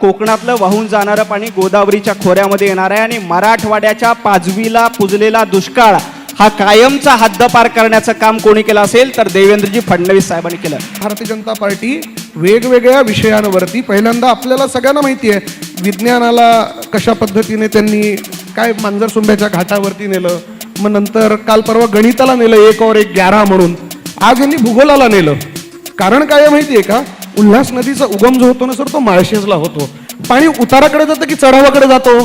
कोकणातलं वाहून जाणारं पाणी गोदावरीच्या खोऱ्यामध्ये येणार आहे आणि मराठवाड्याच्या पाजवीला पुजलेला दुष्काळ हा कायमचा हद्दपार करण्याचं काम कोणी केलं असेल तर देवेंद्रजी फडणवीस साहेबांनी केलं. भारतीय जनता पार्टी वेगवेगळ्या विषयांवरती पहिल्यांदा आपल्याला सगळ्यांना माहिती आहे विज्ञानाला कशा पद्धतीने त्यांनी काय मांजरसुंब्याच्या घाटावरती नेलं, मग नंतर काल परवा गणिताला नेलं 1 और 1 11 म्हणून. आज यांनी भूगोलाला नेलं. कारण काय माहिती आहे का, उल्हास नदीचा उगम जो होतो ना सर तो माळशेजला होतो. पाणी उताराकडे जातं की चढावाकडे जातो?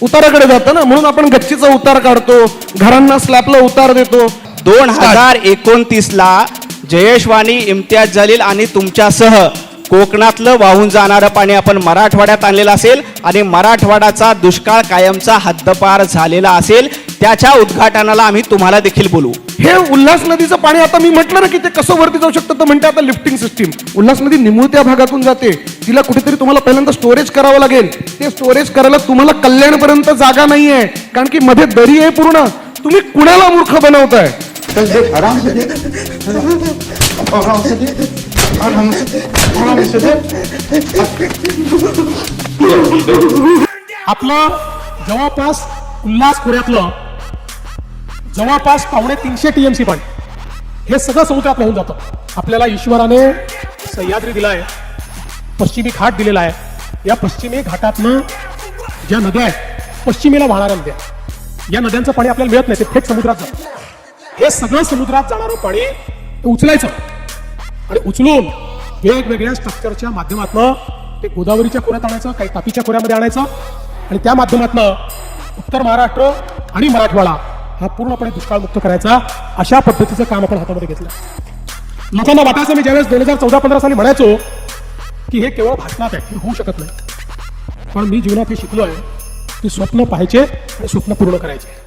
उताराकडे जातं ना, म्हणून आपण गच्चीचा उतार काढतो, घरांना स्लॅबला उतार देतो. 2029ला जयेशवाणी, इम्तियाज जलील आणि तुमच्यासह कोकणातलं वाहून जाणारं पाणी आपण मराठवाड्यात आणलेलं असेल आणि मराठवाड्याचा दुष्काळ कायमचा हद्दपार झालेला असेल. त्याच्या उद्घाटनाला आम्ही तुम्हाला देखील बोलू. हे उल्हास नदीचं पाणी आता मी म्हटलं ना की ते कसं वरती जाऊ शकतं, तर म्हणते आता लिफ्टिंग सिस्टीम. उल्हास नदी निमुळत्या भागातून जाते, तिला कुठेतरी तुम्हाला पहिल्यांदा स्टोरेज करावं लागेल. ते स्टोरेज करायला तुम्हाला कल्याणपर्यंत जागा नाही आहे, कारण की मध्ये दरी आहे पूर्ण. तुम्ही कुणाला मूर्ख बनवताय? आराम से दे, आराम से दे, आराम से दे. आपलं जवळपास उल्हास खोऱ्यातलं जवळपास 350 TMC पाणी हे सगळं समुद्रात वाहून जातं. आपल्याला ईश्वराने सह्याद्री दिलाय, पश्चिमी घाट दिलेला आहे. या पश्चिमी घाटातनं ज्या नद्या आहेत, पश्चिमेला वाहणाऱ्या नद्या, या नद्यांचं पाणी आपल्याला मिळत नाही, ते थेट समुद्रात जातं. हे सगळं समुद्रात जाणारं पाणी उचलायचं आणि उचलून वेगवेगळ्या स्ट्रक्चरच्या माध्यमातून ते गोदावरीच्या खोऱ्यात आणायचं, काही तापीच्या खोऱ्यामध्ये आणायचं आणि त्या माध्यमातून उत्तर महाराष्ट्र आणि मराठवाडा हा पूर्णपणे दुष्काळमुक्त करायचा. अशा पद्धतीचं काम आपण हातामध्ये घेतलं. लोकांना वाटायचं, मी ज्यावेळेस 2014-15 साली म्हणायचो की हे केवळ भाषणात आहे, हे होऊ शकत नाही, पण मी जीवनात हे शिकलो आहे की स्वप्न पाहायचे आणि स्वप्न पूर्ण करायचे.